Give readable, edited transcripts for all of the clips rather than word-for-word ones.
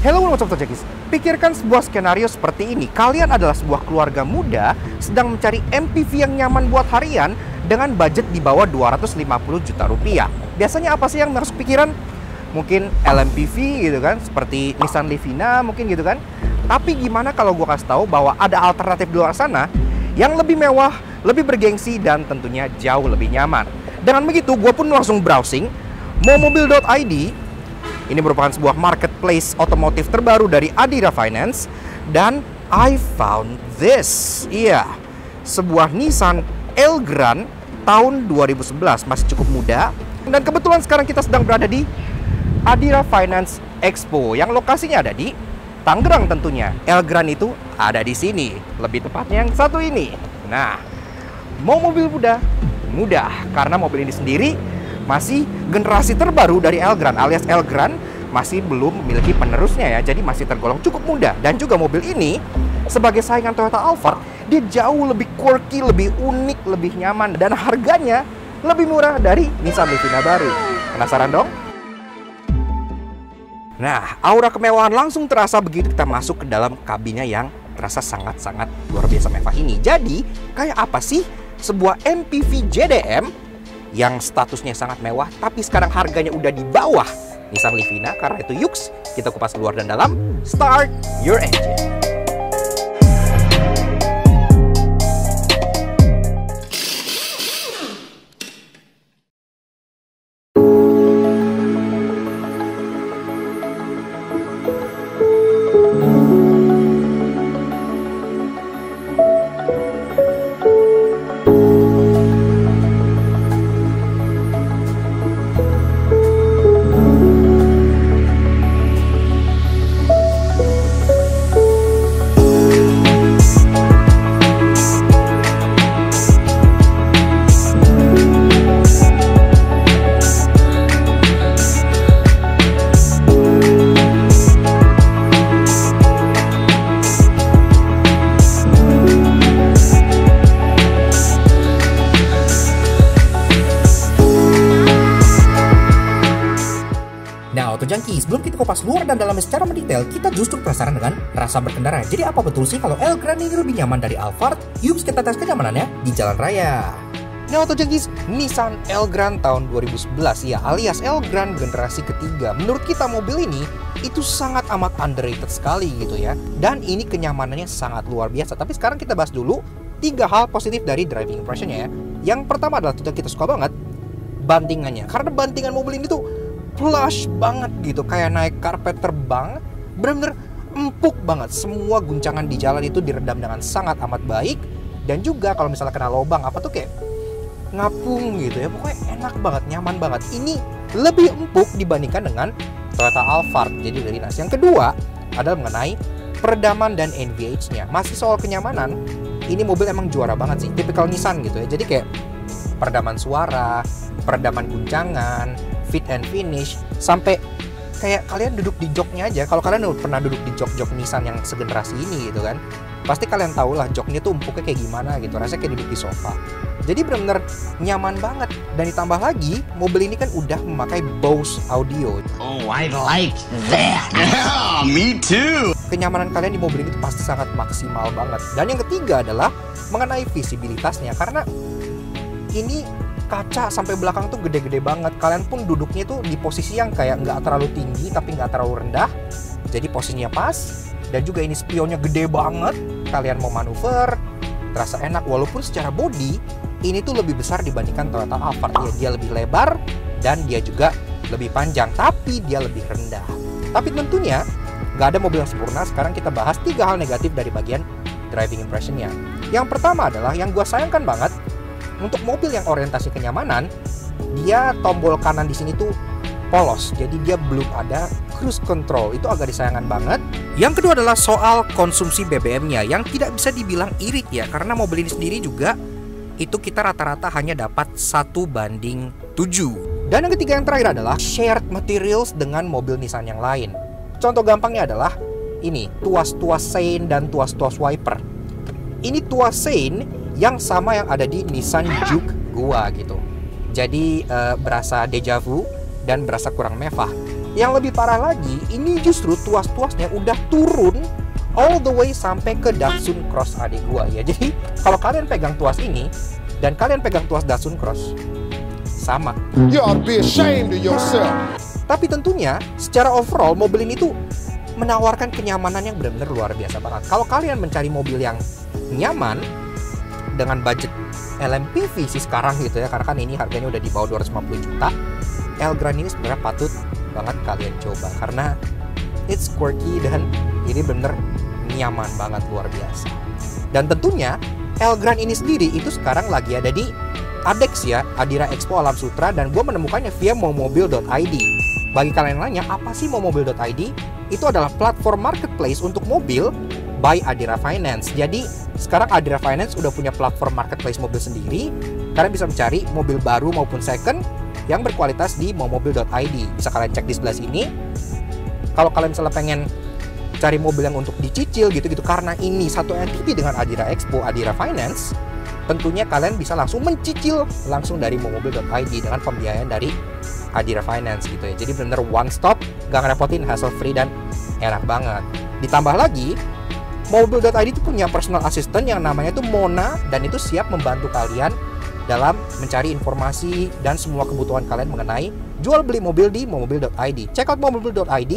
Hello, what's up, Tojekis? Pikirkan sebuah skenario seperti ini. Kalian adalah sebuah keluarga muda sedang mencari MPV yang nyaman buat harian dengan budget di bawah 250 juta rupiah. Biasanya apa sih yang masuk pikiran? Mungkin LMPV gitu kan, seperti Nissan Livina mungkin gitu kan. Tapi gimana kalau gue kasih tahu bahwa ada alternatif di luar sana yang lebih mewah, lebih bergengsi, dan tentunya jauh lebih nyaman. Dengan begitu, gue pun langsung browsing momobil.id. Ini merupakan sebuah marketplace otomotif terbaru dari Adira Finance. Dan I found this. Iya, sebuah Nissan Elgrand tahun 2011. Masih cukup muda. Dan kebetulan sekarang kita sedang berada di Adira Finance Expo, yang lokasinya ada di Tangerang tentunya. Elgrand itu ada di sini. Lebih tepatnya yang satu ini. Nah, mau mobil mudah. Karena mobil ini sendiri masih generasi terbaru dari Elgrand, alias Elgrand masih belum memiliki penerusnya ya. Jadi masih tergolong cukup muda. Dan juga mobil ini sebagai saingan Toyota Alphard, dia jauh lebih quirky, lebih unik, lebih nyaman, dan harganya lebih murah dari Nissan Livina baru. Penasaran dong? Nah, aura kemewahan langsung terasa begitu kita masuk ke dalam kabinnya yang terasa sangat-sangat luar biasa mewah ini. Jadi, kayak apa sih sebuah MPV JDM yang statusnya sangat mewah, tapi sekarang harganya udah di bawah Nissan Livina? Karena itu yuk, kita kupas luar dan dalam. Start your engine. Junkie, sebelum kita kupas luar dan dalamnya secara mendetail, kita justru penasaran dengan rasa berkendara. Jadi apa betul sih kalau Elgrand ini lebih nyaman dari Alphard? Yuk kita tes kenyamanannya di jalan raya. Nah, Auto Junkies, Nissan Elgrand tahun 2011 ya, alias Elgrand generasi ketiga. Menurut kita mobil ini itu sangat amat underrated sekali gitu ya. Dan ini kenyamanannya sangat luar biasa. Tapi sekarang kita bahas dulu 3 hal positif dari driving impressionnya ya. Yang pertama adalah yang kita suka banget, bantingannya. Karena bantingan mobil ini tuh plush banget gitu, kayak naik karpet terbang. Bener-bener empuk banget. Semua guncangan di jalan itu diredam dengan sangat amat baik. Dan juga kalau misalnya kena lubang apa tuh kayak ngapung gitu ya. Pokoknya enak banget, nyaman banget. Ini lebih empuk dibandingkan dengan Toyota Alphard. Jadi dari nas. Yang kedua adalah mengenai peredaman dan NVH-nya. Masih soal kenyamanan, ini mobil emang juara banget sih. Tipikal Nissan gitu ya. Jadi kayak peredaman suara, peredaman guncangan, fit and finish, sampai kayak kalian duduk di joknya aja. Kalau kalian pernah duduk di jok-jok Nissan yang segenerasi ini gitu kan, pasti kalian tahu lah joknya tuh empuknya kayak gimana gitu. Rasanya kayak duduk di sofa. Jadi benar-benar nyaman banget. Dan ditambah lagi, mobil ini kan udah memakai Bose audio. Oh, I like that. Yeah, me too. Kenyamanan kalian di mobil ini tuh pasti sangat maksimal banget. Dan yang ketiga adalah mengenai visibilitasnya. Karena ini kaca sampai belakang tuh gede-gede banget. Kalian pun duduknya tuh di posisi yang kayak nggak terlalu tinggi tapi nggak terlalu rendah. Jadi posisinya pas. Dan juga ini spionnya gede banget. Kalian mau manuver terasa enak. Walaupun secara body ini tuh lebih besar dibandingkan Toyota Alphard ya. Dia lebih lebar dan dia juga lebih panjang, tapi dia lebih rendah. Tapi tentunya nggak ada mobil yang sempurna. Sekarang kita bahas 3 hal negatif dari bagian driving impressionnya. Yang pertama adalah yang gue sayangkan banget, untuk mobil yang orientasi kenyamanan, dia tombol kanan di sini tuh polos. Jadi dia belum ada cruise control. Itu agak disayangkan banget. Yang kedua adalah soal konsumsi BBM-nya yang tidak bisa dibilang irit ya. Karena mobil ini sendiri juga itu kita rata-rata hanya dapat 1:7. Dan yang ketiga yang terakhir adalah shared materials dengan mobil Nissan yang lain. Contoh gampangnya adalah ini, tuas-tuas sein dan tuas-tuas wiper. Ini tuas sein yang sama yang ada di Nissan Juke gua gitu. Jadi berasa deja vu dan berasa kurang mewah. Yang lebih parah lagi, ini justru tuas-tuasnya udah turun all the way sampai ke Datsun Cross adik gua ya. Jadi kalau kalian pegang tuas ini dan kalian pegang tuas Datsun Cross, sama. You ought to be ashamed of yourself. Tapi tentunya secara overall mobil ini tuh menawarkan kenyamanan yang benar-benar luar biasa banget. Kalau kalian mencari mobil yang nyaman dengan budget LMPV sih sekarang gitu ya, karena kan ini harganya udah di bawah 250 juta, Elgrand ini sebenarnya patut banget kalian coba karena it's quirky dan ini bener nyaman banget, luar biasa. Dan tentunya Elgrand ini sendiri itu sekarang lagi ada di ADEX ya, Adira Expo Alam Sutera, dan gue menemukannya via momobil.id. Bagi kalian yang nanya apa sih momobil.id, itu adalah platform marketplace untuk mobil by Adira Finance. Jadi sekarang Adira Finance udah punya platform marketplace mobil sendiri. Kalian bisa mencari mobil baru maupun second yang berkualitas di momobil.id. Bisa kalian cek di sebelah sini. Kalau kalian misalnya pengen cari mobil yang untuk dicicil gitu-gitu, karena ini satu entity dengan Adira Expo, Adira Finance, tentunya kalian bisa langsung mencicil langsung dari momobil.id dengan pembiayaan dari Adira Finance gitu ya. Jadi benar-benar one stop, gak ngerepotin, hassle free dan enak banget. Ditambah lagi, momobil.id itu punya personal assistant yang namanya tuh Mona, dan itu siap membantu kalian dalam mencari informasi dan semua kebutuhan kalian mengenai jual beli mobil di momobil.id. Check out momobil.id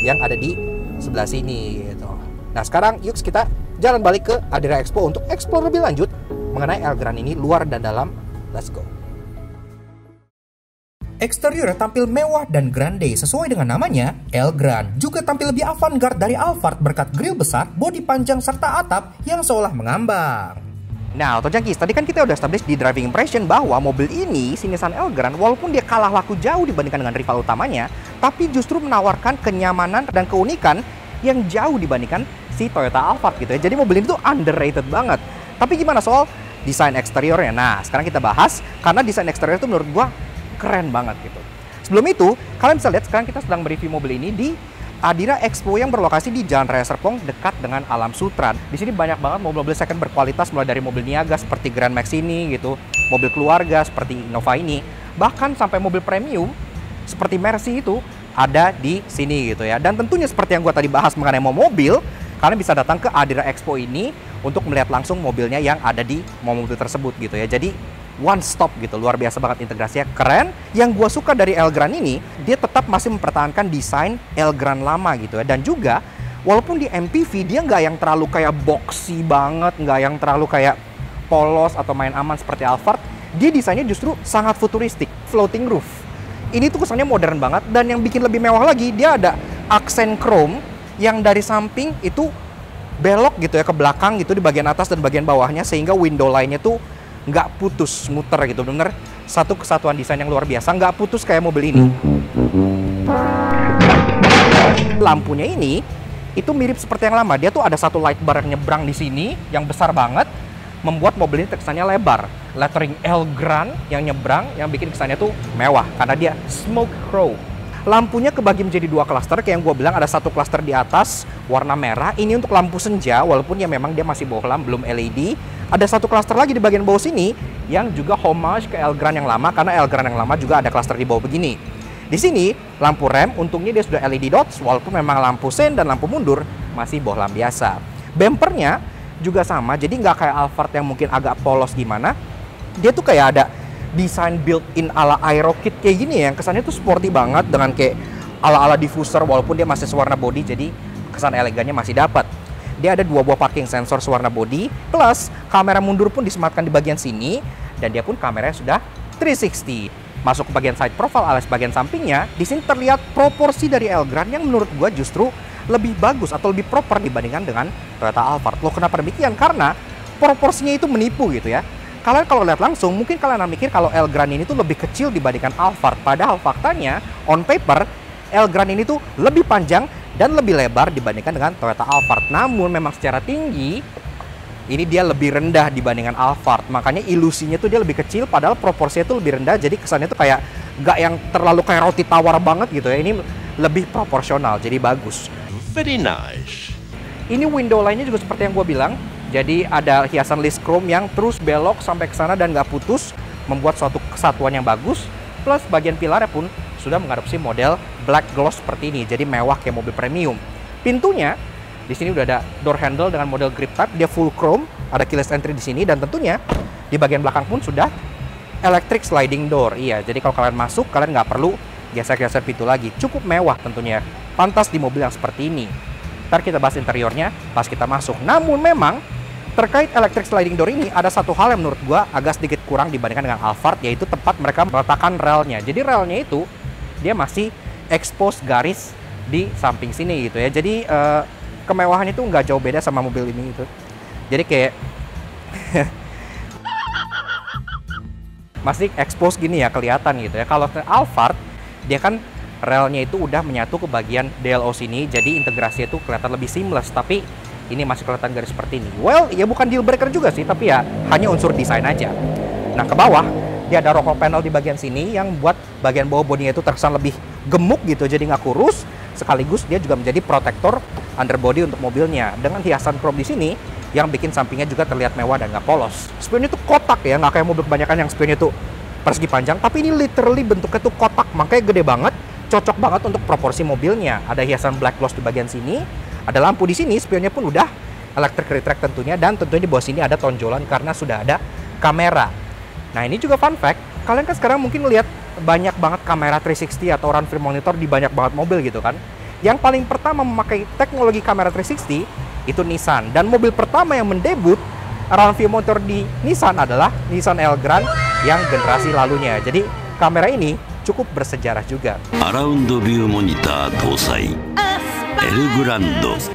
yang ada di sebelah sini gitu. Nah sekarang yuk kita jalan balik ke Adira Expo untuk explore lebih lanjut mengenai Elgrand ini, luar dan dalam. Let's go. Eksterior tampil mewah dan grande sesuai dengan namanya. Elgrand juga tampil lebih avant-garde dari Alphard berkat grill besar, bodi panjang serta atap yang seolah mengambang. Nah, Autojunkies, tadi kan kita udah establish di driving impression bahwa mobil ini, si Nissan Elgrand, walaupun dia kalah laku jauh dibandingkan dengan rival utamanya, tapi justru menawarkan kenyamanan dan keunikan yang jauh dibandingkan si Toyota Alphard gitu ya. Jadi mobil ini tuh underrated banget. Tapi gimana soal desain eksteriornya? Nah, sekarang kita bahas karena desain eksterior itu menurut gua keren banget gitu. Sebelum itu, kalian bisa lihat sekarang kita sedang mereview mobil ini di Adira Expo yang berlokasi di Jalan Raya Serpong dekat dengan Alam Sutera. Di sini banyak banget mobil-mobil second berkualitas, mulai dari mobil niaga seperti Grand Max ini gitu, mobil keluarga seperti Innova ini, bahkan sampai mobil premium seperti Mercy itu ada di sini gitu ya. Dan tentunya seperti yang gue tadi bahas mengenai mobil, kalian bisa datang ke Adira Expo ini untuk melihat langsung mobilnya yang ada di mobil tersebut gitu ya. Jadi one stop gitu, luar biasa banget, integrasinya keren. Yang gue suka dari Elgrand ini, dia tetap masih mempertahankan desain Elgrand lama gitu ya. Dan juga walaupun di MPV dia nggak yang terlalu kayak boxy banget, nggak yang terlalu kayak polos atau main aman seperti Alphard, dia desainnya justru sangat futuristik, floating roof. Ini tuh kesannya modern banget, dan yang bikin lebih mewah lagi, dia ada aksen chrome yang dari samping itu belok gitu ya ke belakang gitu di bagian atas dan bagian bawahnya, sehingga window line-nya tuh nggak putus, muter gitu. Bener satu kesatuan desain yang luar biasa, nggak putus kayak mobil ini. Lampunya ini itu mirip seperti yang lama. Dia tuh ada satu light bar yang nyebrang di sini yang besar banget, membuat mobil ini kesannya lebar. Lettering Elgrand yang nyebrang yang bikin kesannya tuh mewah karena dia smoke chrome. Lampunya kebagi menjadi dua klaster, kayak yang gue bilang ada satu klaster di atas warna merah. Ini untuk lampu senja, walaupun ya memang dia masih bohlam, belum LED. Ada satu klaster lagi di bagian bawah sini yang juga homage ke Elgrand yang lama, karena Elgrand yang lama juga ada klaster di bawah begini. Di sini lampu rem, untungnya dia sudah LED dots, walaupun memang lampu sen dan lampu mundur masih bohlam biasa. Bempernya juga sama, jadi nggak kayak Alphard yang mungkin agak polos gimana. Dia tuh kayak ada desain built-in ala Aerokit kayak gini ya, yang kesannya tuh sporty banget dengan kayak ala-ala diffuser, walaupun dia masih sewarna body, jadi kesan elegannya masih dapat. Dia ada dua buah parking sensor sewarna body, plus kamera mundur pun disematkan di bagian sini, dan dia pun kameranya sudah 360. Masuk ke bagian side profile alias bagian sampingnya, di sini terlihat proporsi dari Elgrand yang menurut gua justru lebih bagus atau lebih proper dibandingkan dengan Toyota Alphard. Loh, kenapa demikian? Karena proporsinya itu menipu gitu ya. Kalian kalau lihat langsung, mungkin kalian akan mikir kalau Elgrand ini tuh lebih kecil dibandingkan Alphard. Padahal faktanya, on paper, Elgrand ini tuh lebih panjang dan lebih lebar dibandingkan dengan Toyota Alphard. Namun memang secara tinggi, ini dia lebih rendah dibandingkan Alphard. Makanya ilusinya tuh dia lebih kecil, padahal proporsinya tuh lebih rendah. Jadi kesannya tuh kayak nggak yang terlalu kayak roti tawar banget gitu ya. Ini lebih proporsional, jadi bagus. Very nice. Ini window line-nya juga seperti yang gue bilang. Jadi ada hiasan list chrome yang terus belok sampai ke sana dan nggak putus, membuat suatu kesatuan yang bagus. Plus bagian pilarnya pun sudah mengadopsi model black gloss seperti ini, jadi mewah kayak mobil premium. Pintunya di sini udah ada door handle dengan model grip type, dia full chrome, ada keyless entry di sini, dan tentunya di bagian belakang pun sudah electric sliding door. Iya, jadi kalau kalian masuk, kalian nggak perlu geser-geser pintu lagi. Cukup mewah tentunya, pantas di mobil yang seperti ini. Ntar kita bahas interiornya pas kita masuk. Namun memang terkait electric sliding door ini ada satu hal yang menurut gua agak sedikit kurang dibandingkan dengan Alphard, yaitu tempat mereka meletakkan relnya. Jadi relnya itu dia masih expose garis di samping sini gitu ya. Jadi kemewahan itu nggak jauh beda sama mobil ini gitu. Jadi kayak masih expose gini ya, kelihatan gitu ya. Kalau Alphard dia kan relnya itu udah menyatu ke bagian DLO sini, jadi integrasinya itu kelihatan lebih seamless. Tapi ini masih kelihatan garis seperti ini. Well, ya bukan deal breaker juga sih, tapi ya hanya unsur desain aja. Nah, ke bawah dia ada rocker panel di bagian sini yang buat bagian bawah bodinya itu terkesan lebih gemuk gitu, jadi nggak kurus. Sekaligus dia juga menjadi protektor underbody untuk mobilnya dengan hiasan chrome di sini yang bikin sampingnya juga terlihat mewah dan nggak polos. Spionnya tuh kotak ya, nggak kayak mobil kebanyakan yang spionnya tuh persegi panjang, tapi ini literally bentuknya tuh kotak, makanya gede banget, cocok banget untuk proporsi mobilnya. Ada hiasan black gloss di bagian sini, ada lampu di sini, spionnya pun udah electric retract tentunya, dan tentunya di bawah sini ada tonjolan karena sudah ada kamera. Nah, ini juga fun fact, kalian kan sekarang mungkin lihat banyak banget kamera 360 atau run film monitor di banyak banget mobil gitu kan. Yang paling pertama memakai teknologi kamera 360 itu Nissan, dan mobil pertama yang mendebut run film monitor di Nissan adalah Nissan Elgrand yang generasi lalunya. Jadi kamera ini cukup bersejarah juga. Around view monitor搭載 Elgrand.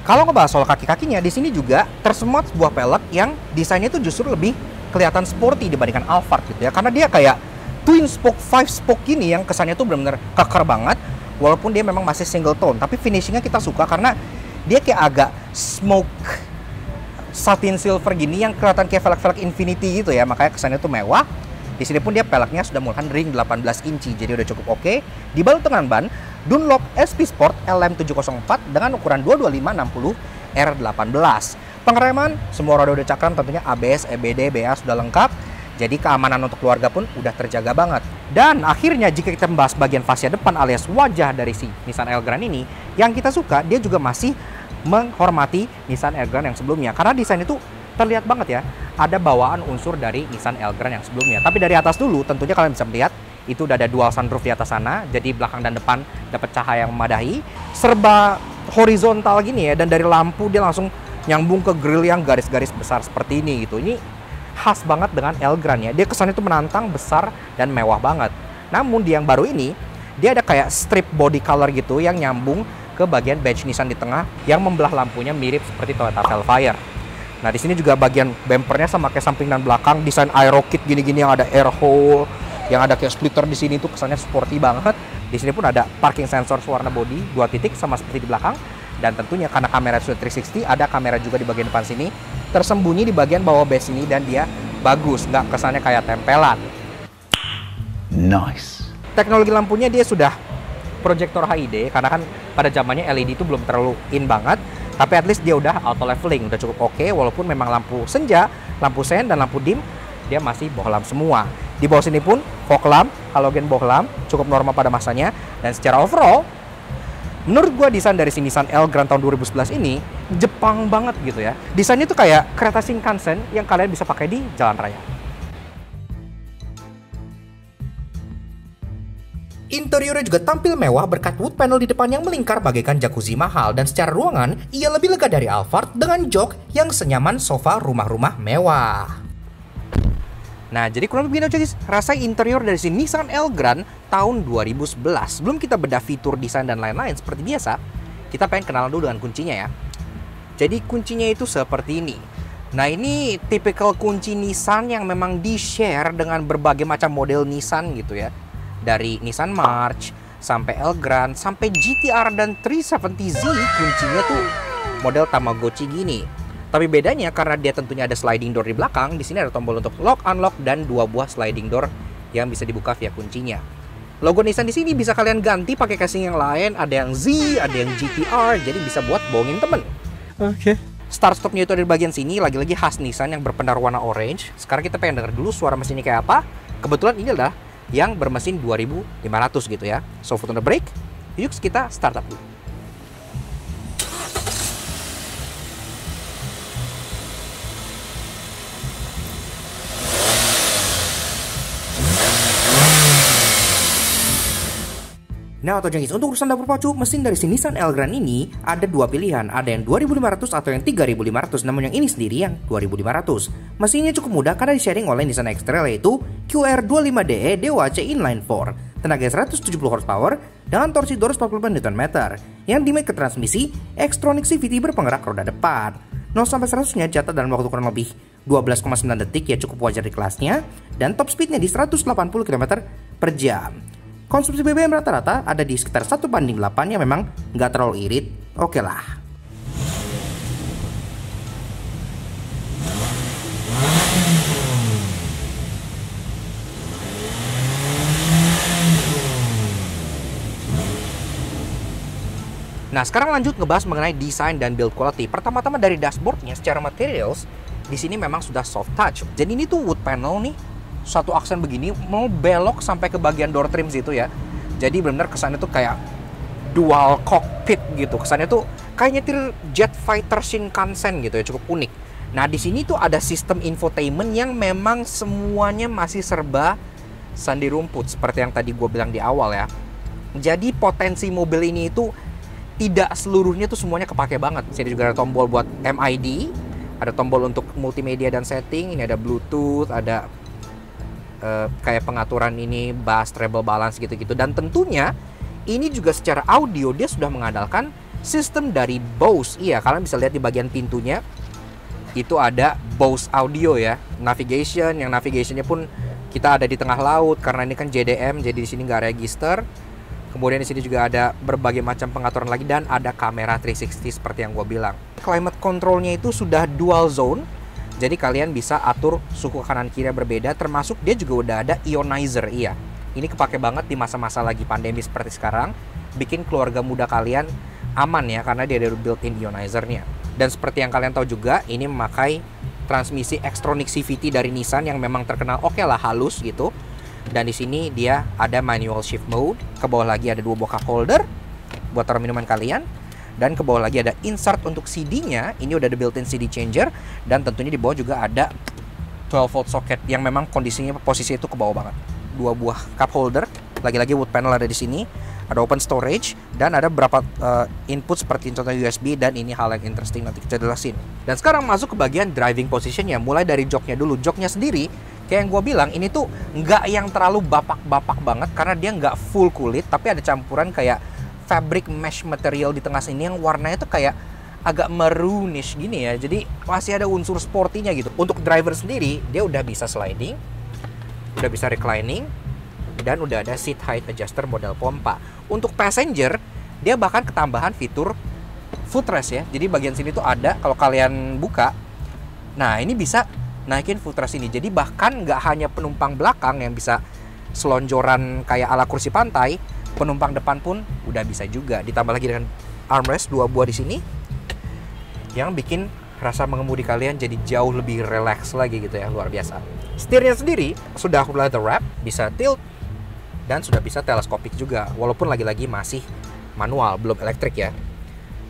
Kalau ngebahas soal kaki-kakinya, di sini juga tersemat sebuah pelek yang desainnya itu justru lebih kelihatan sporty dibandingkan Alphard gitu ya, karena dia kayak twin spoke, 5 spoke gini yang kesannya tuh benar-benar keker banget. Walaupun dia memang masih single tone, tapi finishingnya kita suka karena dia kayak agak smoke satin silver gini yang kelihatan kayak velg-velg Infinity gitu ya, makanya kesannya tuh mewah. Di sini pun dia peleknya sudah menggunakan ring 18 inci, jadi udah cukup oke. Dibalut dengan ban Dunlop SP Sport LM704 dengan ukuran 225/60 R18. Pengereman semua roda udah cakram, tentunya ABS, EBD, BA sudah lengkap. Jadi keamanan untuk keluarga pun udah terjaga banget. Dan akhirnya jika kita membahas bagian fascia depan alias wajah dari si Nissan Elgrand ini, yang kita suka dia juga masih menghormati Nissan Elgrand yang sebelumnya. Karena desain itu terlihat banget ya, ada bawaan unsur dari Nissan Elgrand yang sebelumnya. Tapi dari atas dulu tentunya kalian bisa melihat itu udah ada dual sunroof di atas sana. Jadi belakang dan depan dapat cahaya yang memadai. Serba horizontal gini ya, dan dari lampu dia langsung nyambung ke grill yang garis-garis besar seperti ini gitu. Ini khas banget dengan Elgrand ya. Dia kesannya itu menantang, besar, dan mewah banget. Namun di yang baru ini, dia ada kayak strip body color gitu yang nyambung ke bagian badge Nissan di tengah yang membelah lampunya mirip seperti Toyota Velfire. Nah, di sini juga bagian bumpernya sama kayak samping dan belakang, desain aero kit gini-gini yang ada air hole, yang ada kayak splitter di sini tuh kesannya sporty banget. Di sini pun ada parking sensor warna body 2 titik sama seperti di belakang. Dan tentunya karena kamera sudah 360, ada kamera juga di bagian depan sini, tersembunyi di bagian bawah base ini, dan dia bagus, nggak kesannya kayak tempelan. Nice. Teknologi lampunya dia sudah proyektor HID, karena kan pada zamannya LED itu belum terlalu in banget, tapi at least dia udah auto leveling, udah cukup oke. Walaupun memang lampu senja, lampu sen, dan lampu dim dia masih bohlam semua. Di bawah sini pun fog lamp, halogen bohlam, cukup normal pada masanya. Dan secara overall, menurut gua desain dari si Nissan Elgrand tahun 2011 ini Jepang banget gitu ya. Desainnya tuh kayak kereta Shinkansen yang kalian bisa pakai di jalan raya. Interiornya juga tampil mewah berkat wood panel di depan yang melingkar bagaikan jacuzzi mahal, dan secara ruangan ia lebih lega dari Alphard dengan jok yang senyaman sofa rumah-rumah mewah. Nah, jadi kurang lebih begini aja rasa interior dari si Nissan Elgrand tahun 2011. Sebelum kita bedah fitur, desain, dan lain-lain seperti biasa, kita pengen kenalan dulu dengan kuncinya ya. Jadi kuncinya itu seperti ini. Nah, ini tipikal kunci Nissan yang memang di-share dengan berbagai macam model Nissan gitu ya. Dari Nissan March, sampai Elgrand, sampai GT-R dan 370Z, kuncinya tuh model Tamagotchi gini. Tapi bedanya karena dia tentunya ada sliding door di belakang, di sini ada tombol untuk lock, unlock, dan 2 buah sliding door yang bisa dibuka via kuncinya. Logo Nissan di sini bisa kalian ganti pakai casing yang lain, ada yang Z, ada yang GT-R, jadi bisa buat bohongin temen. Oke. Start stopnya itu ada di bagian sini, lagi-lagi khas Nissan yang berpendar warna orange. Sekarang kita pengen denger dulu suara mesinnya kayak apa. Kebetulan ini adalah yang bermesin 2500 gitu ya. So foot on the brake, yuk kita start up dulu. Nah, Autojunkies, untuk urusan dapur pacu mesin dari si Nissan Elgrand ini ada dua pilihan, ada yang 2500 atau yang 3500, namun yang ini sendiri yang 2500. Mesinnya cukup mudah karena di-sharing oleh Nissan X-Trail yaitu QR25DE DOHC Inline 4, tenaga 170 horsepower dengan torsi 240 Nm, yang dimake ke transmisi Xtronic CVT berpenggerak roda depan. 0-100-nya jatuh dalam waktu kurang lebih 12,9 detik, ya cukup wajar di kelasnya, dan top speednya di 180 km per jam. Konsumsi BBM rata-rata ada di sekitar 1:8 yang memang nggak terlalu irit, oke lah. Nah, sekarang lanjut ngebahas mengenai desain dan build quality. Pertama-tama dari dashboardnya, secara materials, di sini memang sudah soft touch. Jadi ini tuh wood panel nih, satu aksen begini mau belok sampai ke bagian door trims itu ya. Jadi benar-benar kesannya tuh kayak dual cockpit gitu. Kesannya tuh kayak nyetir jet fighter Shinkansen gitu ya, cukup unik. Nah, di sini tuh ada sistem infotainment yang memang semuanya masih serba sandi rumput seperti yang tadi gue bilang di awal ya. Jadi potensi mobil ini itu tidak seluruhnya tuh semuanya kepake banget. Di sini juga ada tombol buat MID, ada tombol untuk multimedia dan setting, ini ada Bluetooth, ada kayak pengaturan ini bass, treble, balance gitu-gitu. Dan tentunya ini juga secara audio dia sudah mengandalkan sistem dari Bose. Iya, kalian bisa lihat di bagian pintunya itu ada Bose audio ya. Navigation, yang navigationnya pun kita ada di tengah laut karena ini kan JDM, jadi di sini nggak register. Kemudian di sini juga ada berbagai macam pengaturan lagi dan ada kamera 360 seperti yang gue bilang. Climate controlnya itu sudah dual zone. Jadi kalian bisa atur suhu kanan kiri berbeda, termasuk dia juga udah ada ionizer. Iya, ini kepake banget di masa-masa lagi pandemi seperti sekarang. Bikin keluarga muda kalian aman ya, karena dia ada built-in ionizernya. Dan seperti yang kalian tahu juga, ini memakai transmisi Xtronic CVT dari Nissan yang memang terkenal oke lah, halus gitu. Dan di sini dia ada manual shift mode. Ke bawah lagi ada dua buah cup holder buat taruh minuman kalian. Dan ke bawah lagi ada insert untuk CD-nya. Ini udah ada built-in CD changer. Dan tentunya di bawah juga ada 12 volt socket yang memang kondisinya posisi itu ke bawah banget. Dua buah cup holder. Lagi-lagi wood panel ada di sini. Ada open storage dan ada beberapa input seperti contohnya USB, dan ini hal yang interesting nanti kita jelasin. Dan sekarang masuk ke bagian driving positionnya. Mulai dari joknya dulu. Joknya sendiri kayak yang gue bilang, ini tuh nggak yang terlalu bapak-bapak banget karena dia nggak full kulit, tapi ada campuran kayak fabric mesh material di tengah sini yang warnanya tuh kayak agak maroonish gini ya. Jadi masih ada unsur sportinya gitu. Untuk driver sendiri dia udah bisa sliding, udah bisa reclining, dan udah ada seat height adjuster model pompa. Untuk passenger dia bahkan ketambahan fitur footrest ya. Jadi bagian sini tuh ada, kalau kalian buka, nah ini bisa naikin footrest ini. Jadi bahkan nggak hanya penumpang belakang yang bisa selonjoran kayak ala kursi pantai, penumpang depan pun udah bisa juga. Ditambah lagi dengan armrest dua buah di sini yang bikin rasa mengemudi kalian jadi jauh lebih relax lagi gitu ya, luar biasa. Setirnya sendiri sudah leather wrap, bisa tilt, dan sudah bisa teleskopik juga, walaupun lagi-lagi masih manual, belum elektrik ya.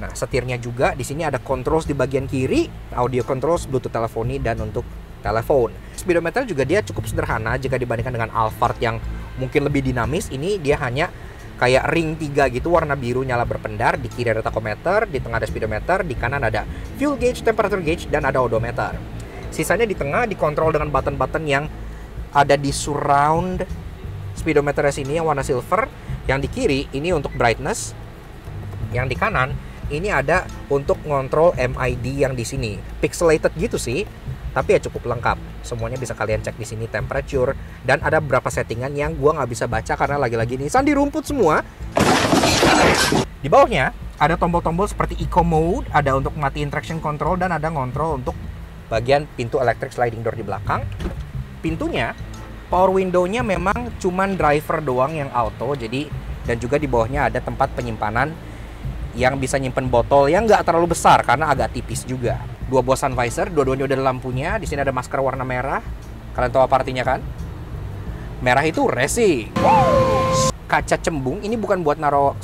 Nah, setirnya juga di sini ada controls di bagian kiri, audio controls, Bluetooth teleponi, dan untuk telepon. Speedometer juga dia cukup sederhana jika dibandingkan dengan Alphard yang mungkin lebih dinamis. Ini dia hanya kayak ring 3 gitu, warna biru nyala berpendar. Di kiri ada tachometer, di tengah ada speedometer, di kanan ada fuel gauge, temperature gauge, dan ada odometer. Sisanya di tengah dikontrol dengan button-button yang ada di surround speedometer sini yang warna silver. Yang di kiri ini untuk brightness, yang di kanan ini ada untuk ngontrol MID yang di sini. Pixelated gitu sih, tapi ya cukup lengkap. Semuanya bisa kalian cek di sini, temperature, dan ada beberapa settingan yang gua nggak bisa baca karena lagi-lagi ini sandi rumput semua. Di bawahnya ada tombol-tombol seperti eco mode, ada untuk matiin traction control, dan ada ngontrol untuk bagian pintu electric sliding door di belakang. Pintunya, power window-nya memang cuman driver doang yang auto, jadi, dan juga di bawahnya ada tempat penyimpanan yang bisa nyimpen botol yang nggak terlalu besar karena agak tipis juga. Dua buah sun visor, dua-duanya udah ada lampunya. Di sini ada masker warna merah. Kalian tahu apa artinya kan? merah itu racing. Kaca cembung ini bukan buat naro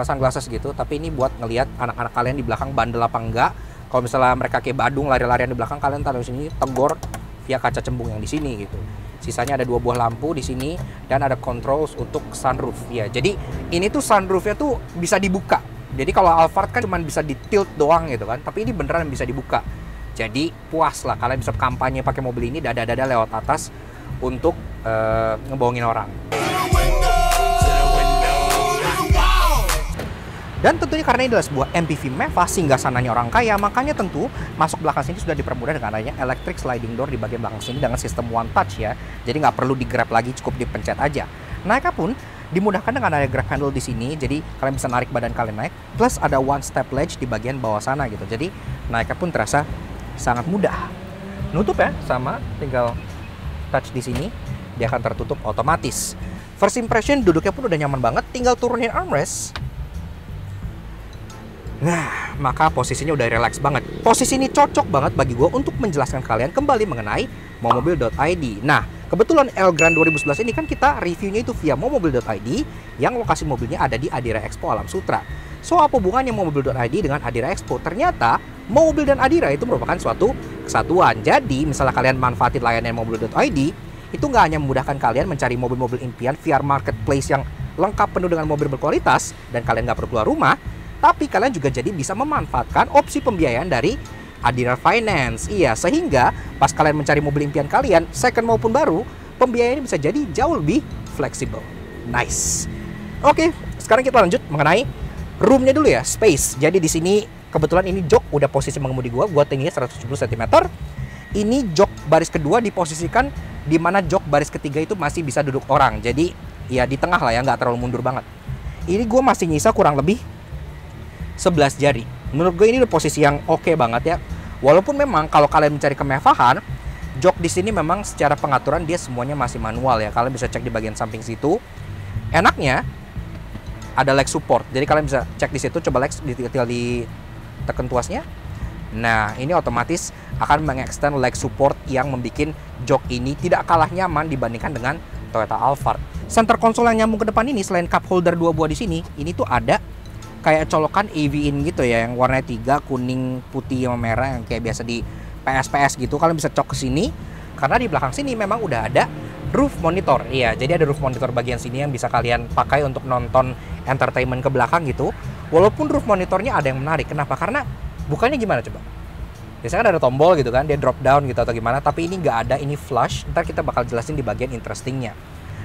sunglasses gitu, tapi ini buat ngelihat anak-anak kalian di belakang bandel apa enggak. Kalau misalnya mereka kayak badung lari-larian di belakang, kalian taruh sini, tegor via kaca cembung yang di sini gitu. Sisanya ada 2 buah lampu di sini dan ada controls untuk sunroof ya. Jadi ini tuh sunroofnya tuh bisa dibuka. Jadi kalau Alphard kan cuma bisa di tilt doang gitu kan, tapi ini beneran bisa dibuka. Jadi puas lah kalian bisa kampanye pakai mobil ini dada-dada lewat atas untuk ngebohongin orang. Dan tentunya karena ini adalah sebuah MPV mewah singgah sananya orang kaya, makanya tentu masuk belakang sini sudah dipermudah dengan adanya electric sliding door di bagian belakang sini dengan sistem one touch ya. Jadi nggak perlu di-grab lagi, cukup dipencet aja. Naiknya pun dimudahkan dengan ada grab handle di sini, jadi kalian bisa narik badan kalian naik. Plus ada one step ledge di bagian bawah sana gitu. Jadi naiknya pun terasa sangat mudah. Nutup ya, sama tinggal touch di sini, dia akan tertutup otomatis. First impression duduknya pun udah nyaman banget, tinggal turunin armrest. Nah, maka posisinya udah relax banget. Posisi ini cocok banget bagi gue untuk menjelaskan kalian kembali mengenai momobil.id. Nah, kebetulan Elgrand 2011 ini kan kita reviewnya itu via momobil.id yang lokasi mobilnya ada di Adira Expo Alam Sutra. So, apa hubungannya momobil.id dengan Adira Expo? Ternyata, mobil dan Adira itu merupakan suatu kesatuan. Jadi, misalnya kalian manfaatin layanan momobil.id, itu nggak hanya memudahkan kalian mencari mobil-mobil impian via marketplace yang lengkap penuh dengan mobil berkualitas, dan kalian nggak perlu keluar rumah, tapi kalian juga jadi bisa memanfaatkan opsi pembiayaan dari Adira Finance. Iya, sehingga pas kalian mencari mobil impian kalian, second maupun baru, pembiayaannya bisa jadi jauh lebih fleksibel. Nice. Oke, sekarang kita lanjut mengenai roomnya dulu ya, space. Jadi di sini kebetulan ini jok udah posisi mengemudi gua tingginya 170 cm. Ini jok baris kedua diposisikan di mana jok baris ketiga itu masih bisa duduk orang. Jadi ya di tengah lah ya, nggak terlalu mundur banget. Ini gua masih nyisa kurang lebih 11 jari. Menurut gue ini udah posisi yang oke banget ya. Walaupun memang kalau kalian mencari kemewahan, jok di sini memang secara pengaturan dia semuanya masih manual ya. Kalian bisa cek di bagian samping situ. Enaknya ada leg support. Jadi kalian bisa cek di situ, coba leg tinggal ditekan tuasnya. Nah, ini otomatis akan mengextend leg support yang membuat jok ini tidak kalah nyaman dibandingkan dengan Toyota Alphard. Center konsol yang nyambung ke depan ini selain cup holder 2 buah di sini, ini tuh ada kayak colokan AV-in gitu ya, yang warnanya 3, kuning, putih, sama merah, yang kayak biasa di PS gitu. Kalian bisa cok ke sini, karena di belakang sini memang udah ada roof monitor. Iya, jadi ada roof monitor bagian sini yang bisa kalian pakai untuk nonton entertainment ke belakang gitu. Walaupun roof monitornya ada yang menarik. Kenapa? Karena bukannya gimana coba? Biasanya kan ada tombol gitu kan, dia drop down gitu atau gimana, tapi ini nggak ada, ini flush. Ntar kita bakal jelasin di bagian interestingnya.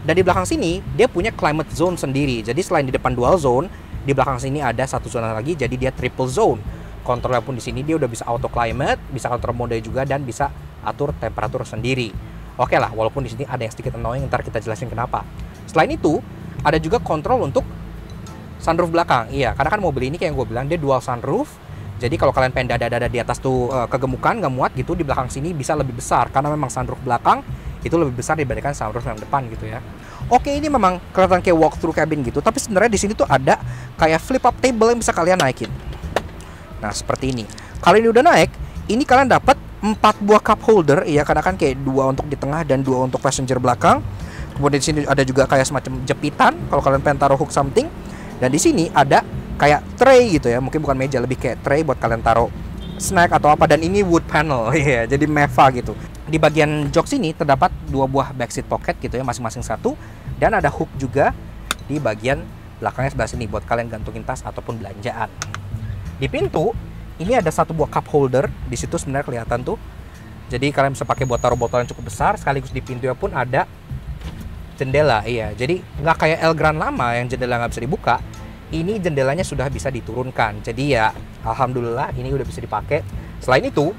Dan di belakang sini, dia punya climate zone sendiri. Jadi selain di depan dual zone, di belakang sini ada satu zona lagi, jadi dia triple zone. Kontrolnya pun di sini dia udah bisa auto climate, bisa kontrol mode juga, dan bisa atur temperatur sendiri. Oke lah, walaupun di sini ada yang sedikit annoying, ntar kita jelasin kenapa. Selain itu, ada juga kontrol untuk sunroof belakang. Iya, karena kan mobil ini kayak yang gue bilang, dia dual sunroof. Jadi kalau kalian pengen dada-dada di atas tuh kegemukan, nggak muat gitu, di belakang sini bisa lebih besar. Karena memang sunroof belakang itu lebih besar dibandingkan sunroof yang depan gitu ya. Oke, ini memang kelihatan kayak walk through cabin gitu, tapi sebenarnya di sini tuh ada kayak flip up table yang bisa kalian naikin. Nah, seperti ini. Kalau ini udah naik, ini kalian dapat 4 buah cup holder ya, karena kan kayak 2 untuk di tengah dan 2 untuk passenger belakang. Kemudian di sini ada juga kayak semacam jepitan kalau kalian pengen taruh hook something. Dan di sini ada kayak tray gitu ya, mungkin bukan meja, lebih kayak tray buat kalian taruh snack atau apa. Dan ini wood panel ya, jadi mewah gitu. Di bagian jok sini terdapat 2 buah backseat pocket gitu ya, masing-masing 1, dan ada hook juga di bagian belakangnya sebelah sini buat kalian gantungin tas ataupun belanjaan. Di pintu ini ada 1 buah cup holder, di situ sebenarnya kelihatan tuh. Jadi kalian bisa pakai buat taruh botol yang cukup besar, sekaligus di pintunya pun ada jendela. Iya, jadi nggak kayak Elgrand lama yang jendela nggak bisa dibuka. Ini jendelanya sudah bisa diturunkan. Jadi ya, alhamdulillah ini udah bisa dipakai. Selain itu,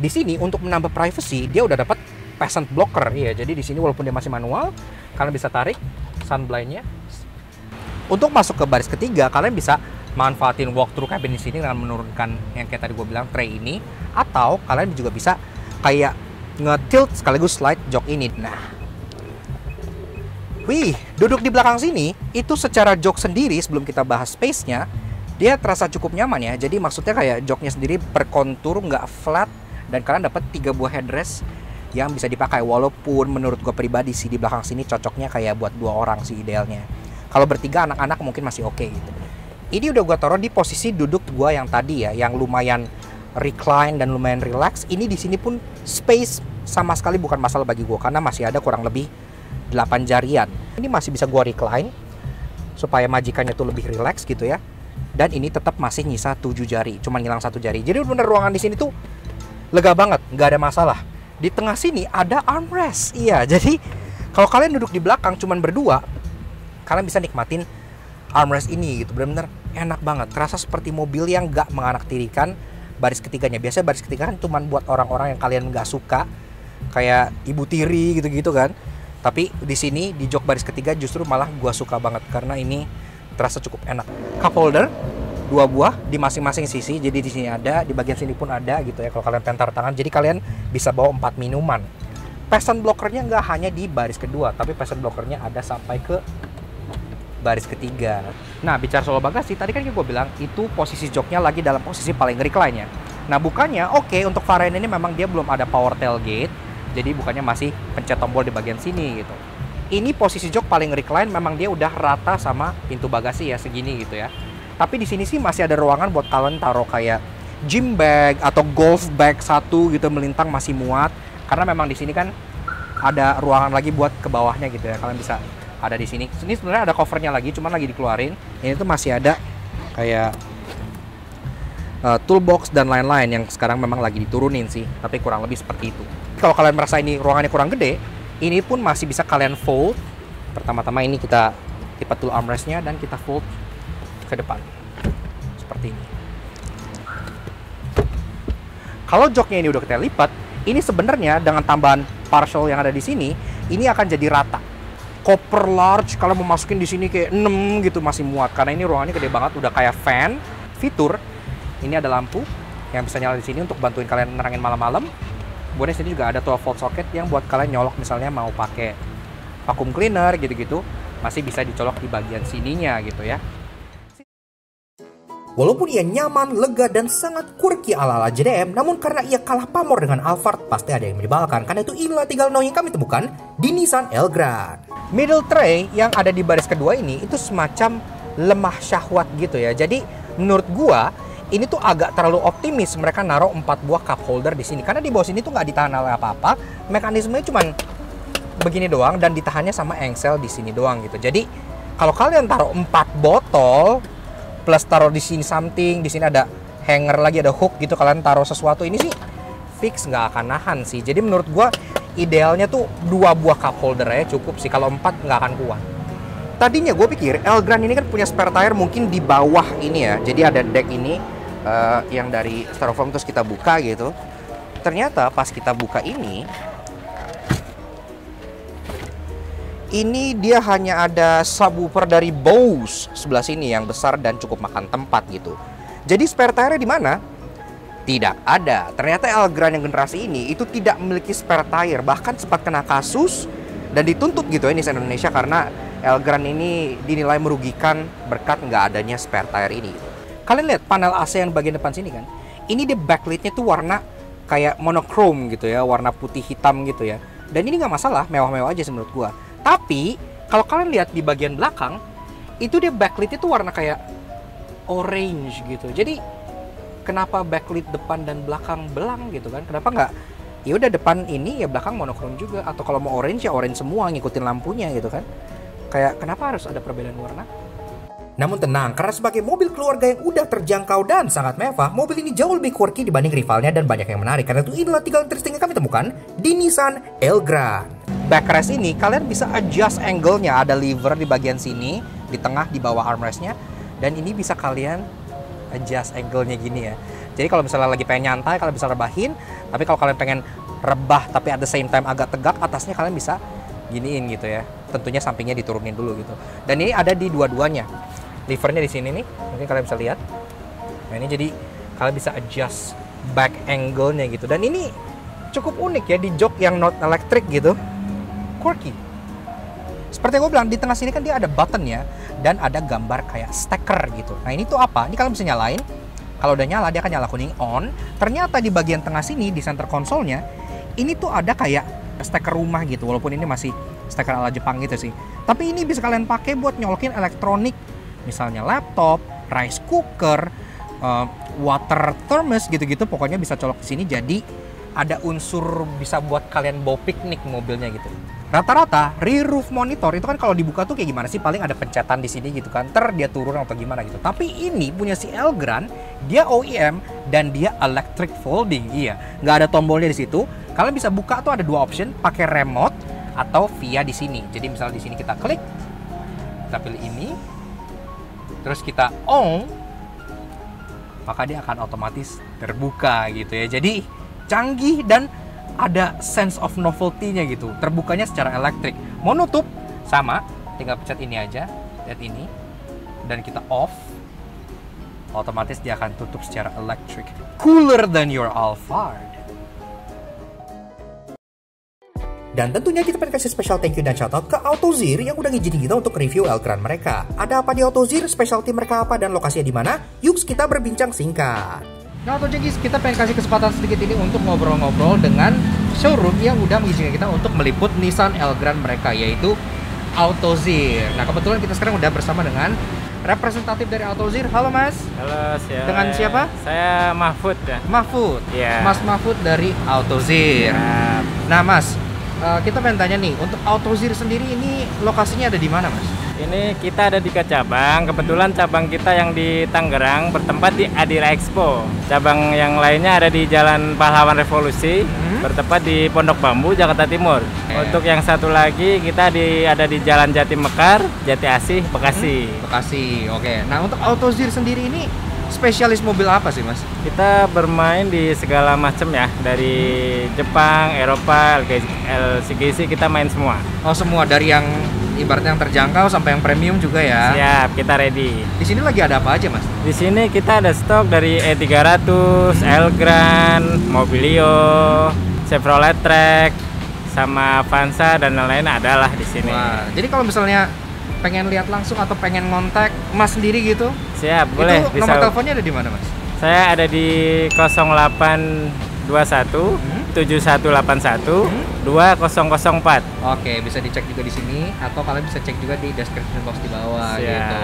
di sini untuk menambah privacy, dia udah dapat passant blocker. Iya, jadi di sini walaupun dia masih manual, kalian bisa tarik sunblindnya. Untuk masuk ke baris ketiga, kalian bisa manfaatin walk through cabin di sini dengan menurunkan yang kayak tadi gue bilang tray ini, atau kalian juga bisa kayak nge-tilt sekaligus slide jok ini. Nah, wih, duduk di belakang sini itu secara jok sendiri sebelum kita bahas space-nya, dia terasa cukup nyaman ya. Jadi maksudnya kayak joknya sendiri berkontur, nggak flat, dan kalian dapat 3 buah headrest yang bisa dipakai. Walaupun menurut gue pribadi sih di belakang sini cocoknya kayak buat 2 orang sih idealnya. Kalau bertiga anak-anak mungkin masih oke gitu. Ini udah gue taruh di posisi duduk gue yang tadi ya, yang lumayan recline dan lumayan relax. Ini di sini pun space sama sekali bukan masalah bagi gue karena masih ada kurang lebih 8 jarian. Ini masih bisa gue recline supaya majikannya tuh lebih relax gitu ya. Dan ini tetap masih nyisa 7 jari, cuman hilang 1 jari. Jadi bener ruangan di sini tuh lega banget, nggak ada masalah. Di tengah sini ada armrest. Iya, jadi kalau kalian duduk di belakang cuman berdua, kalian bisa nikmatin armrest ini gitu. Bener-bener enak banget. Terasa seperti mobil yang nggak menganaktirikan baris ketiganya. Biasanya baris ketiga kan cuman buat orang-orang yang kalian nggak suka, kayak ibu tiri gitu-gitu kan. Tapi di sini di jok baris ketiga justru malah gua suka banget karena ini terasa cukup enak. Cup holder 2 buah di masing-masing sisi. Jadi di sini ada, di bagian sini pun ada gitu ya kalau kalian pengen taruh tangan. Jadi kalian bisa bawa 4 minuman. Passion blockernya nggak hanya di baris kedua, tapi passion blockernya ada sampai ke baris ketiga. Nah, bicara soal bagasi, tadi kan gue bilang itu posisi joknya lagi dalam posisi paling recline ya. Nah, bukannya oke, untuk varian ini memang dia belum ada power tailgate. Jadi bukannya masih pencet tombol di bagian sini gitu. Ini posisi jok paling recline, memang dia udah rata sama pintu bagasi ya, segini gitu ya. Tapi di sini sih masih ada ruangan buat kalian taruh kayak gym bag atau golf bag satu gitu melintang, masih muat. Karena memang di sini kan ada ruangan lagi buat ke bawahnya gitu ya. Kalian bisa ada di sini. Ini sebenarnya ada covernya lagi, cuman lagi dikeluarin. Ini tuh masih ada kayak toolbox dan lain-lain yang sekarang memang lagi diturunin sih. Tapi kurang lebih seperti itu. Kalau kalian merasa ini ruangannya kurang gede, ini pun masih bisa kalian fold. Pertama-tama ini kita lipat dulu armrestnya dan kita fold ke depan seperti ini. Kalau joknya ini udah kita lipat, ini sebenarnya dengan tambahan partial yang ada di sini, ini akan jadi rata. Koper large kalau mau masukin di sini kayak 6 gitu masih muat karena ini ruangannya gede banget, udah kayak fan. Fitur ini ada lampu yang bisa nyala di sini untuk bantuin kalian nerangin malam-malam. Kemudian sini juga ada 12 volt socket yang buat kalian nyolok misalnya mau pakai vacuum cleaner gitu-gitu, masih bisa dicolok di bagian sininya gitu ya. Walaupun ia nyaman, lega, dan sangat quirky ala-ala JDM, namun karena ia kalah pamor dengan Alphard, pasti ada yang menyebalkan. Karena itu inilah 3 no yang kami temukan di Nissan Elgrand. Middle tray yang ada di baris kedua ini itu semacam lemah syahwat gitu ya. Jadi menurut gua ini tuh agak terlalu optimis mereka naruh 4 buah cup holder di sini. Karena di bawah sini tuh nggak ditahan oleh apa-apa. Mekanismenya cuman begini doang dan ditahannya sama engsel di sini doang gitu. Jadi kalau kalian taruh 4 botol plus taruh di sini something, di sini ada hanger lagi, ada hook gitu, kalian taruh sesuatu, ini sih fix nggak akan nahan sih. Jadi menurut gua idealnya tuh 2 buah cup holder ya cukup sih. Kalau 4 nggak akan kuat. Tadinya gue pikir Elgrand ini kan punya spare tire mungkin di bawah ini ya. Jadi ada deck ini yang dari styrofoam terus kita buka gitu. Ternyata pas kita buka ini dia hanya ada subwoofer dari Bose sebelah sini yang besar dan cukup makan tempat gitu. Jadi spare tire di mana? Tidak ada. Ternyata Elgrand yang generasi ini itu tidak memiliki spare tire, bahkan sempat kena kasus dan dituntut gitu ya Nissan Indonesia karena Elgrand ini dinilai merugikan berkat nggak adanya spare tire ini. Kalian lihat panel AC yang bagian depan sini kan? Ini dia backlightnya tuh warna kayak monochrome gitu ya, warna putih hitam gitu ya. Dan ini nggak masalah, mewah-mewah aja menurut gua. Tapi kalau kalian lihat di bagian belakang, itu dia backlightnya tuh warna kayak orange gitu. Jadi kenapa backlight depan dan belakang belang gitu kan? Kenapa nggak? Ya udah depan ini ya belakang monochrome juga. Atau kalau mau orange ya orange semua, ngikutin lampunya gitu kan? Kayak kenapa harus ada perbedaan warna? Namun tenang, karena sebagai mobil keluarga yang udah terjangkau dan sangat mewah, mobil ini jauh lebih quirky dibanding rivalnya dan banyak yang menarik. Karena itu inilah 3 karakteristik yang kami temukan di Nissan Elgrand. Backrest ini kalian bisa adjust angle-nya, ada lever di bagian sini, di tengah, di bawah armrest-nya. Dan ini bisa kalian adjust angle-nya gini ya. Jadi kalau misalnya lagi pengen nyantai, kalian bisa rebahin. Tapi kalau kalian pengen rebah tapi at the same time agak tegak, atasnya kalian bisa giniin gitu ya. Tentunya sampingnya diturunin dulu gitu. Dan ini ada di dua-duanya. Levernya di sini nih, mungkin kalian bisa lihat. Nah ini jadi kalian bisa adjust back angle-nya gitu. Dan ini cukup unik ya di jok yang not electric gitu. Quirky. Seperti yang gue bilang, di tengah sini kan dia ada button-nya dan ada gambar kayak steker gitu. Nah ini tuh apa? Ini kalian bisa nyalain. Kalau udah nyala dia akan nyala kuning on. Ternyata di bagian tengah sini di center konsolnya ini tuh ada kayak steker rumah gitu, walaupun ini masih steker ala Jepang gitu sih. Tapi ini bisa kalian pakai buat nyolokin elektronik, misalnya laptop, rice cooker, water thermos gitu-gitu. Pokoknya bisa colok di sini, jadi ada unsur bisa buat kalian bawa piknik mobilnya gitu. Rata-rata rear roof monitor itu kan kalau dibuka tuh kayak gimana sih? Paling ada pencetan di sini gitu kan, dia turun atau gimana gitu. Tapi ini punya si Elgrand, dia OEM dan dia electric folding. Iya, nggak ada tombolnya di situ. Kalian bisa buka tuh ada dua option, pakai remote atau via di sini. Jadi misalnya di sini kita klik, kita pilih ini, terus kita on, maka dia akan otomatis terbuka gitu ya. Jadi canggih dan ada sense of novelty-nya gitu. Terbukanya secara elektrik. Mau nutup sama, tinggal pencet ini aja, lihat ini, dan kita off, otomatis dia akan tutup secara elektrik. Cooler than your Alphard. Dan tentunya kita pengen kasih special thank you dan shoutout ke AutoZeer yang udah ngizinin kita untuk review Elgrand mereka. Ada apa di AutoZeer, specialty mereka apa, dan lokasinya di mana? Yuk kita berbincang singkat. Nah, Autojengis, kita pengen kasih kesempatan sedikit ini untuk ngobrol-ngobrol dengan showroom yang udah mengizinkan kita untuk meliput Nissan Elgrand mereka, yaitu AutoZeer. Nah, kebetulan kita sekarang udah bersama dengan representatif dari AutoZeer. Halo Mas. Halo, Dengan siapa? Saya Mahfud ya. Mahfud. Iya. Mas Mahfud dari AutoZeer. Ya. Nah Mas, kita pengen tanya nih, untuk AutoZeer sendiri ini lokasinya ada di mana Mas? Ini kita ada di cabang. Kebetulan cabang kita yang di Tangerang bertempat di Adira Expo. Cabang yang lainnya ada di Jalan Pahlawan Revolusi, bertempat di Pondok Bambu, Jakarta Timur. Untuk yang satu lagi kita ada di Jalan Jati Mekar, Jati Asih, Bekasi. Bekasi, oke. Nah, untuk AutoZeer sendiri ini spesialis mobil apa sih Mas? Kita bermain di segala macam ya, dari Jepang, Eropa, LCGC, kita main semua. Oh, semua dari yang ibaratnya yang terjangkau sampai yang premium juga ya. Siap, kita ready. Di sini lagi ada apa aja Mas? Di sini kita ada stok dari E300, Elgrand, Mobilio, Chevrolet Track, sama Avanza dan lain-lain adalah di sini. Wah, jadi kalau misalnya pengen lihat langsung atau pengen ngontak Mas sendiri gitu, siap, boleh. itu nomor teleponnya ada di mana Mas? Saya ada di 0821 7181 2004. Oke, bisa dicek juga di sini atau kalian bisa cek juga di description box di bawah. Siap. Gitu.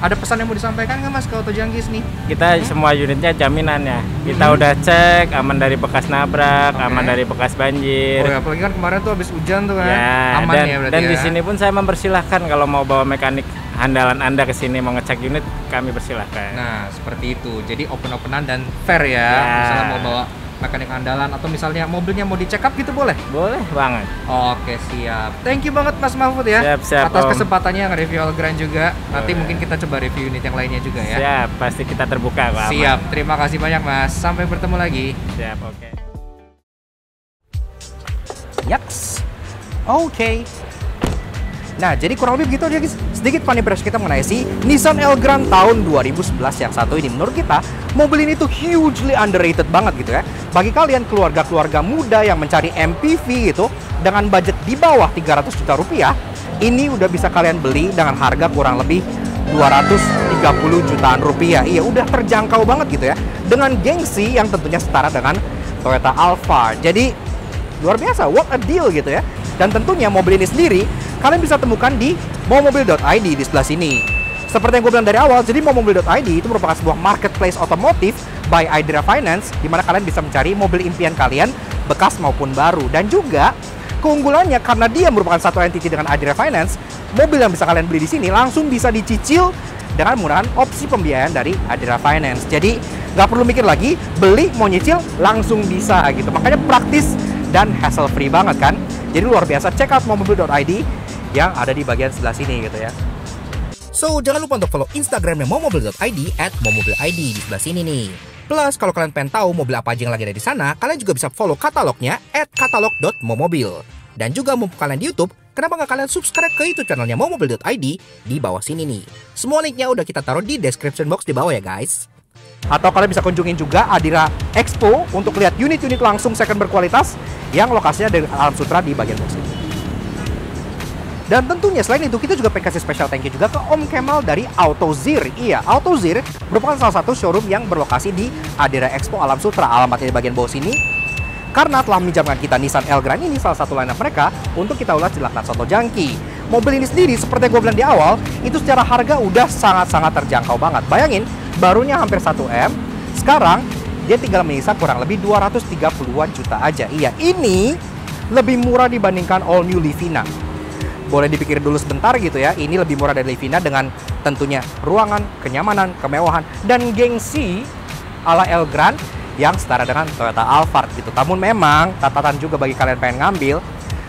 Ada pesan yang mau disampaikan nggak Mas ke Autojanggis nih? Kita semua unitnya jaminan ya. Kita udah cek aman dari bekas nabrak, Oke. aman dari bekas banjir. Oh ya, apalagi kan kemarin tuh habis hujan tuh kan. Ya, Aman dan, ya berarti dan ya. di sini pun saya mempersilahkan kalau mau bawa mekanik andalan Anda ke sini mau ngecek unit, kami persilahkan. Nah, seperti itu. Jadi open-openan dan fair ya. Ya. Misalnya mau bawa mekanik andalan atau misalnya mobilnya mau dicek up gitu boleh? Boleh banget. Oke, siap. Thank you banget Mas Mahfud ya. Siap, atas Om. kesempatannya nge-review Elgrand juga. Nanti Boleh. mungkin kita coba review unit yang lainnya juga ya. Siap, pasti kita terbuka kok. Aman. Siap. Terima kasih banyak Mas. Sampai bertemu lagi. Siap, oke. Yaks. Oke. Nah, jadi kurang lebih begitu aja guys. Sedikit funny impression kita mengenai si Nissan Elgrand tahun 2011 yang satu ini. Menurut kita, mobil ini tuh hugely underrated banget gitu ya. Bagi kalian keluarga-keluarga muda yang mencari MPV gitu dengan budget di bawah 300 juta rupiah, ini udah bisa kalian beli dengan harga kurang lebih 230 jutaan rupiah. Iya, udah terjangkau banget gitu ya. Dengan gengsi yang tentunya setara dengan Toyota Alphard. Jadi luar biasa, what a deal gitu ya. Dan tentunya mobil ini sendiri kalian bisa temukan di momobil.id di sebelah sini. Seperti yang gue bilang dari awal, jadi momobil.id itu merupakan sebuah marketplace otomotif by Adira Finance, di mana kalian bisa mencari mobil impian kalian, bekas maupun baru. Dan juga keunggulannya karena dia merupakan satu entity dengan Adira Finance, mobil yang bisa kalian beli di sini langsung bisa dicicil dengan menggunakan opsi pembiayaan dari Adira Finance. Jadi nggak perlu mikir lagi, beli mau nyicil langsung bisa gitu. Makanya praktis dan hassle free banget kan. Jadi luar biasa, check out momobil.id yang ada di bagian sebelah sini gitu ya. So, jangan lupa untuk follow Instagramnya momobil.id @momobil.id di sebelah sini nih. Plus, kalau kalian pengen tahu mobil apa aja yang lagi ada di sana, kalian juga bisa follow katalognya @katalog.momobil. Dan juga mumpung kalian di YouTube, kenapa nggak kalian subscribe ke YouTube channelnya momobil.id di bawah sini nih. Semua linknya udah kita taruh di description box di bawah ya guys. Atau kalian bisa kunjungin juga Adira Expo untuk lihat unit-unit langsung second berkualitas yang lokasinya di Alam Sutra di bagian bawah sini. Dan tentunya selain itu kita juga pengen kasih special thank you juga ke Om Kemal dari AutoZeer. Iya, AutoZeer merupakan salah satu showroom yang berlokasi di Adira Expo Alam Sutra. Alamatnya di bagian bawah sini. karena telah meminjamkan kita Nissan Elgrand ini, salah satu lineup mereka, untuk kita ulas di Laknat Soto Jangki. Mobil ini sendiri, seperti yang gue bilang di awal, itu secara harga udah sangat-sangat terjangkau banget. Bayangin, barunya hampir 1M, sekarang dia tinggal menyisa kurang lebih 230-an juta aja. Iya, ini lebih murah dibandingkan all new Livina. Boleh dipikir dulu sebentar gitu ya, ini lebih murah dari Livina dengan tentunya ruangan, kenyamanan, kemewahan, dan gengsi ala Elgrand yang setara dengan Toyota Alphard gitu. Namun memang catatan juga bagi kalian pengen ngambil,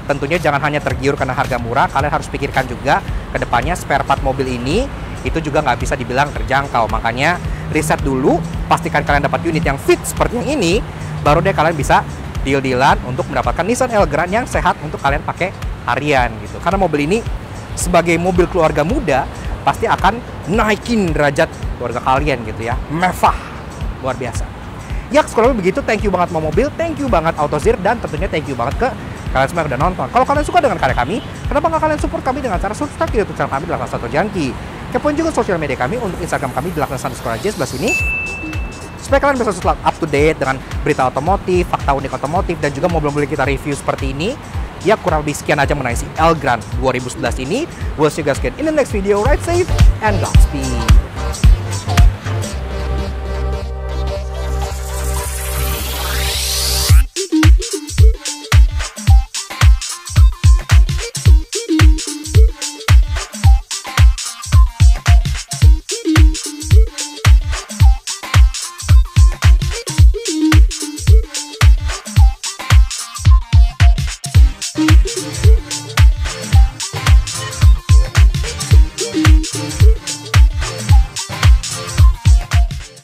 tentunya jangan hanya tergiur karena harga murah, kalian harus pikirkan juga ke depannya spare part mobil ini itu juga nggak bisa dibilang terjangkau. Makanya riset dulu, pastikan kalian dapat unit yang fit seperti yang ini, baru deh kalian bisa deal-dealan untuk mendapatkan Nissan Elgrand yang sehat untuk kalian pakai harian gitu. Karena mobil ini sebagai mobil keluarga muda pasti akan naikin derajat keluarga kalian gitu ya. Mewah, luar biasa. Ya, kalau begitu, thank you banget mau mobil, thank you banget AutoZir, dan tentunya thank you banget ke kalian semua yang udah nonton. Kalau kalian suka dengan karya kami, kenapa nggak kalian support kami dengan cara subscribe di YouTube channel kami di Laknat Soto Jangki. Kepoin juga sosial media kami untuk Instagram kami di Laknat_J sebelah sini, supaya kalian bisa selalu up to date dengan berita otomotif, fakta unik otomotif, dan juga mobil-mobil kita review seperti ini. Ya, kurang lebih sekian aja mengenai si Elgrand 2011 ini. We'll see you guys again in the next video. Ride safe and Godspeed.